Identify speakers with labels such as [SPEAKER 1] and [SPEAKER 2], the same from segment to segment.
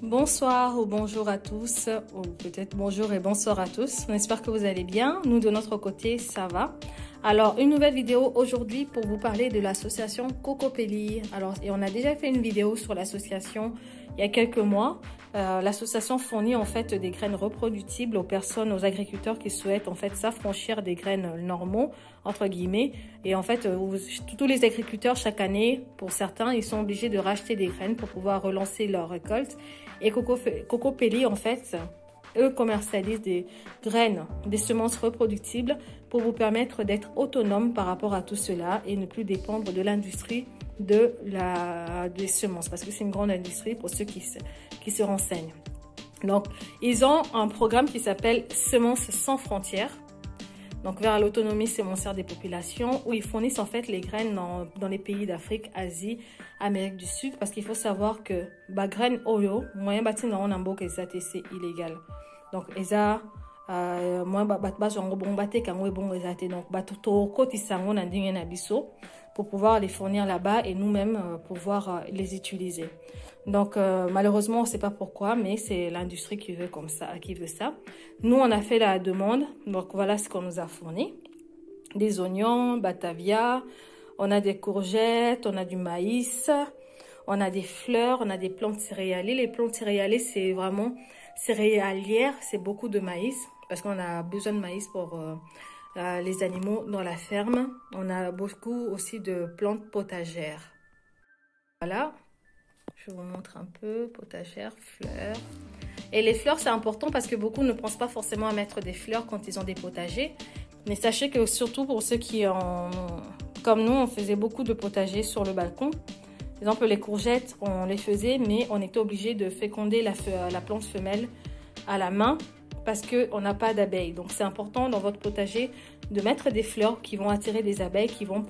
[SPEAKER 1] Bonsoir ou bonjour à tous, ou peut-être bonjour et bonsoir à tous. On espère que vous allez bien. Nous, de notre côté, ça va. Alors, une nouvelle vidéo aujourd'hui pour vous parler de l'association Cocopelli. Alors, et on a déjà fait une vidéo sur l'association il y a quelques mois. L'association fournit en fait des graines reproductibles aux personnes, aux agriculteurs qui souhaitent en fait s'affranchir des graines normaux, entre guillemets. Et en fait, tous les agriculteurs, chaque année, pour certains, ils sont obligés de racheter des graines pour pouvoir relancer leur récolte. Et Cocopelli, en fait, eux commercialisent des graines, des semences reproductibles pour vous permettre d'être autonome par rapport à tout cela et ne plus dépendre de l'industrie des semences, parce que c'est une grande industrie pour ceux qui se renseignent. Donc, ils ont un programme qui s'appelle Semences sans frontières, donc vers l'autonomie sémencière des populations, où ils fournissent en fait les graines dans les pays d'Afrique, Asie, Amérique du Sud, parce qu'il faut savoir que graines oyo, moyen bâti na on ambo que c'est illégal. Donc, eza moyen bat jongo bon baté kango bon ezate donc batoto koti sango na ndenge na biso pour pouvoir les fournir là-bas et nous-mêmes pouvoir les utiliser. Donc malheureusement on ne sait pas pourquoi, mais c'est l'industrie qui veut comme ça, qui veut ça. Nous on a fait la demande, donc voilà ce qu'on nous a fourni: des oignons, batavia, on a des courgettes, on a du maïs, on a des fleurs, on a des plantes céréalières. Les plantes céréalières c'est vraiment céréalière, c'est beaucoup de maïs parce qu'on a besoin de maïs pour les animaux dans la ferme. On a beaucoup aussi de plantes potagères. Voilà, je vous montre un peu, potagères, fleurs. Et les fleurs, c'est important parce que beaucoup ne pensent pas forcément à mettre des fleurs quand ils ont des potagers. Mais sachez que surtout pour ceux qui comme nous, on faisait beaucoup de potagers sur le balcon. Par exemple, les courgettes, on les faisait, mais on était obligé de féconder la plante femelle à la main parce qu'on n'a pas d'abeilles. Donc, c'est important dans votre potager de mettre des fleurs qui vont attirer des abeilles, qui vont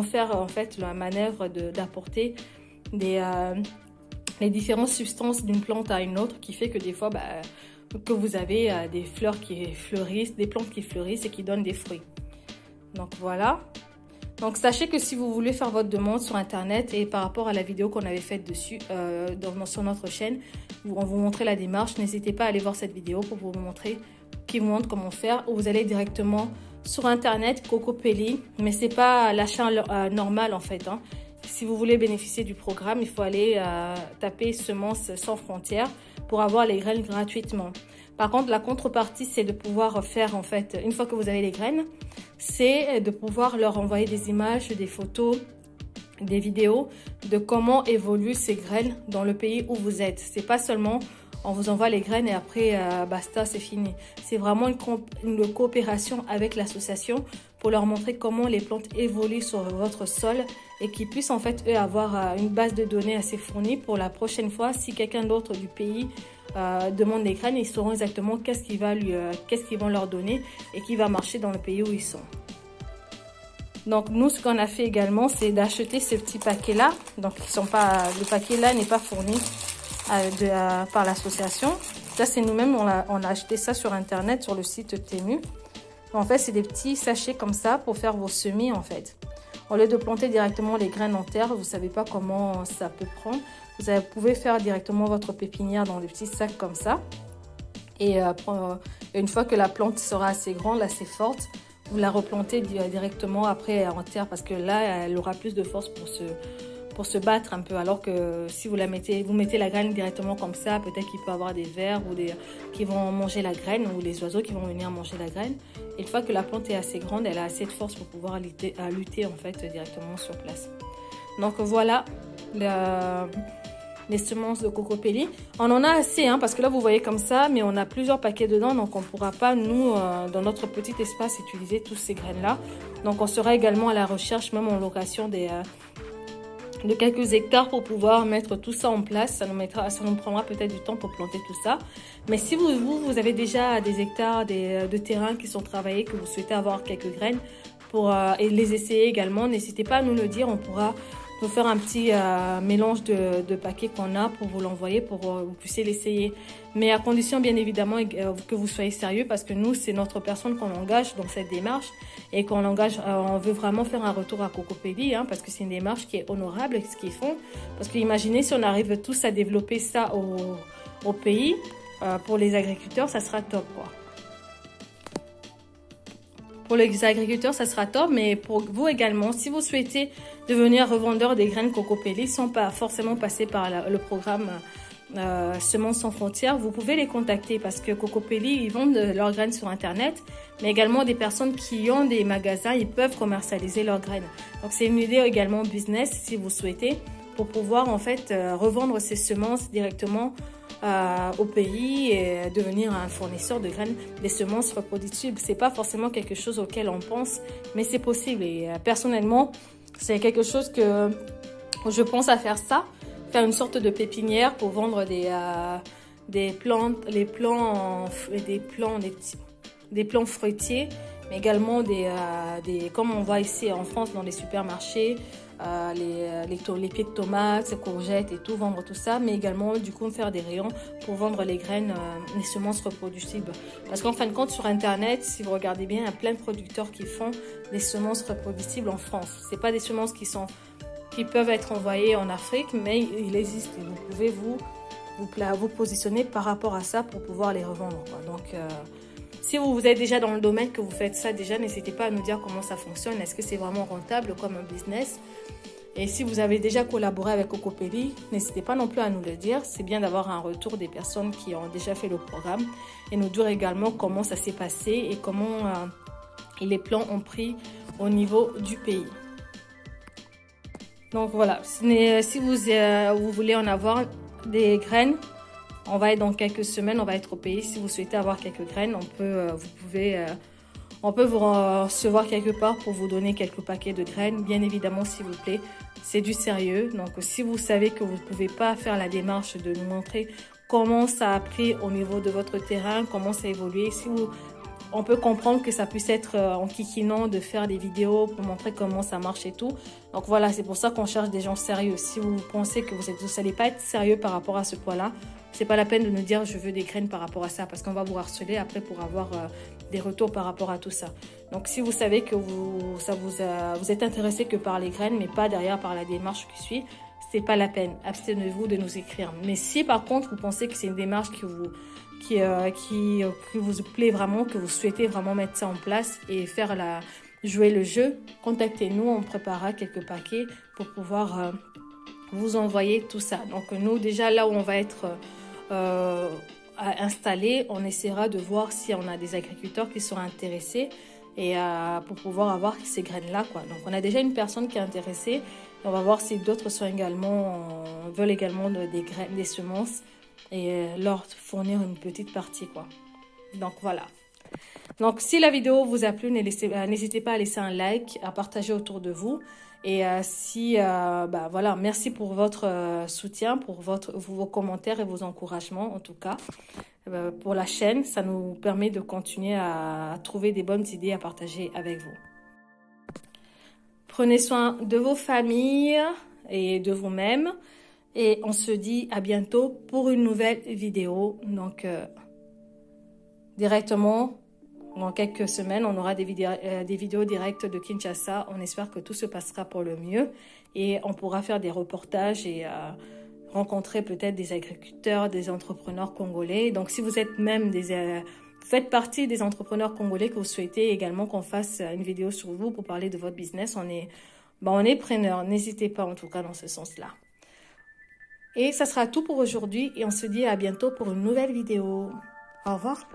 [SPEAKER 1] faire en fait la manœuvre d'apporter les différentes substances d'une plante à une autre, qui fait que des fois, que vous avez des fleurs qui fleurissent, des plantes qui fleurissent et qui donnent des fruits. Donc, voilà. Donc, sachez que si vous voulez faire votre demande sur Internet et par rapport à la vidéo qu'on avait faite dessus, sur notre chaîne, on vous montrer la démarche. N'hésitez pas à aller voir cette vidéo pour vous montrer, qui vous montre comment faire. Ou vous allez directement sur Internet, Cocopelli, mais c'est pas l'achat normal en fait. Hein. Si vous voulez bénéficier du programme, il faut aller taper Semences sans frontières pour avoir les graines gratuitement. Par contre, la contrepartie, c'est de pouvoir faire, en fait, une fois que vous avez les graines, c'est de pouvoir leur envoyer des images, des photos, des vidéos de comment évoluent ces graines dans le pays où vous êtes. C'est pas seulement on vous envoie les graines et après basta, c'est fini. C'est vraiment une coopération avec l'association pour leur montrer comment les plantes évoluent sur votre sol et qu'ils puissent en fait eux avoir une base de données assez fournie pour la prochaine fois. Si quelqu'un d'autre du pays demande des graines, ils sauront exactement qu'est-ce qu'ils vont leur donner et qui va marcher dans le pays où ils sont. Donc nous, ce qu'on a fait également, c'est d'acheter ce petit paquet là. Donc le paquet là n'est pas fourni par l'association. Ça, c'est nous-mêmes, on a acheté ça sur Internet, sur le site Temu. En fait, c'est des petits sachets comme ça pour faire vos semis, en fait. Au lieu de planter directement les graines en terre, vous ne savez pas comment ça peut prendre. Vous pouvez faire directement votre pépinière dans des petits sacs comme ça. Et une fois que la plante sera assez grande, assez forte, vous la replantez directement après en terre parce que là, elle aura plus de force pour se battre un peu, alors que si vous mettez la graine directement comme ça, peut-être qu'il peut y avoir des vers qui vont manger la graine ou les oiseaux qui vont venir manger la graine. Et une fois que la plante est assez grande, elle a assez de force pour pouvoir lutter en fait directement sur place. Donc voilà les semences de Cocopelli. On en a assez parce que là vous voyez comme ça, mais on a plusieurs paquets dedans, donc on ne pourra pas nous dans notre petit espace utiliser toutes ces graines là. Donc on sera également à la recherche, même en location de quelques hectares pour pouvoir mettre tout ça en place. Ça nous prendra peut-être du temps pour planter tout ça. Mais si vous avez déjà des hectares de terrain qui sont travaillés, que vous souhaitez avoir quelques graines et les essayer également, n'hésitez pas à nous le dire. On pourra nous faire un petit mélange de paquets qu'on a pour vous l'envoyer, pour que vous puissiez l'essayer. Mais à condition, bien évidemment, que vous soyez sérieux, parce que nous, c'est notre personne qu'on engage dans cette démarche et qu'on engage, on veut vraiment faire un retour à Cocopelli, hein, parce que c'est une démarche qui est honorable, ce qu'ils font. Parce que imaginez si on arrive tous à développer ça au pays, pour les agriculteurs, ça sera top, quoi. Pour les agriculteurs, ça sera top, mais pour vous également, si vous souhaitez devenir revendeur des graines Cocopelli sans pas forcément passer par le programme Semences sans frontières, vous pouvez les contacter parce que Cocopelli, ils vendent leurs graines sur Internet, mais également des personnes qui ont des magasins, ils peuvent commercialiser leurs graines. Donc c'est une idée également business si vous souhaitez, pour pouvoir en fait revendre ces semences directement au pays et devenir un fournisseur de graines, des semences reproductibles. C'est pas forcément quelque chose auquel on pense, mais c'est possible. Et personnellement, c'est quelque chose que je pense à faire ça, faire une sorte de pépinière pour vendre des plants fruitiers, mais également comme on voit ici en France dans les supermarchés. Les pieds de tomates, courgettes et tout, vendre tout ça, mais également du coup faire des rayons pour vendre les graines, les semences reproductibles. Parce qu'en fin de compte, sur Internet, si vous regardez bien, il y a plein de producteurs qui font des semences reproductibles en France. C'est pas des semences qui peuvent être envoyées en Afrique, mais il existe et vous pouvez vous positionner par rapport à ça pour pouvoir les revendre, quoi. Donc si vous êtes déjà dans le domaine, que vous faites ça déjà, n'hésitez pas à nous dire comment ça fonctionne. Est-ce que c'est vraiment rentable comme un business? Et si vous avez déjà collaboré avec Cocopelli, n'hésitez pas non plus à nous le dire. C'est bien d'avoir un retour des personnes qui ont déjà fait le programme et nous dire également comment ça s'est passé et comment les plans ont pris au niveau du pays. Donc voilà, si vous voulez en avoir des graines, on va être dans quelques semaines, on va être au pays. Si vous souhaitez avoir quelques graines, on peut vous recevoir quelque part pour vous donner quelques paquets de graines. Bien évidemment, s'il vous plaît, c'est du sérieux. Donc, si vous savez que vous ne pouvez pas faire la démarche de nous montrer comment ça a pris au niveau de votre terrain, comment ça a évolué, on peut comprendre que ça puisse être en kikinant de faire des vidéos pour montrer comment ça marche et tout. Donc voilà, c'est pour ça qu'on cherche des gens sérieux. Si vous pensez que vous n'allez pas être sérieux par rapport à ce point-là, c'est pas la peine de nous dire je veux des graines par rapport à ça, parce qu'on va vous harceler après pour avoir des retours par rapport à tout ça. Donc si vous savez que vous êtes intéressé que par les graines, mais pas derrière par la démarche qui suit, c'est pas la peine. Abstenez-vous de nous écrire. Mais si par contre vous pensez que c'est une démarche qui vous plaît vraiment, que vous souhaitez vraiment mettre ça en place et jouer le jeu, contactez-nous, on préparera quelques paquets pour pouvoir vous envoyer tout ça. Donc nous déjà là où on va être installés, on essaiera de voir si on a des agriculteurs qui sont intéressés et pour pouvoir avoir ces graines là, quoi. Donc on a déjà une personne qui est intéressée et on va voir si d'autres veulent également des graines, des semences, et leur fournir une petite partie, quoi. Donc voilà. Donc si la vidéo vous a plu, n'hésitez pas à laisser un like, à partager autour de vous. Et voilà, merci pour votre soutien, pour vos commentaires et vos encouragements en tout cas. Pour la chaîne, ça nous permet de continuer à trouver des bonnes idées à partager avec vous. Prenez soin de vos familles et de vous-même. Et on se dit à bientôt pour une nouvelle vidéo. Donc, directement, dans quelques semaines, on aura des vidéos directes de Kinshasa. On espère que tout se passera pour le mieux. Et on pourra faire des reportages et rencontrer peut-être des agriculteurs, des entrepreneurs congolais. Donc, si vous êtes même faites partie des entrepreneurs congolais que vous souhaitez également qu'on fasse une vidéo sur vous pour parler de votre business, on est preneurs. N'hésitez pas en tout cas dans ce sens-là. Et ça sera tout pour aujourd'hui et on se dit à bientôt pour une nouvelle vidéo. Au revoir.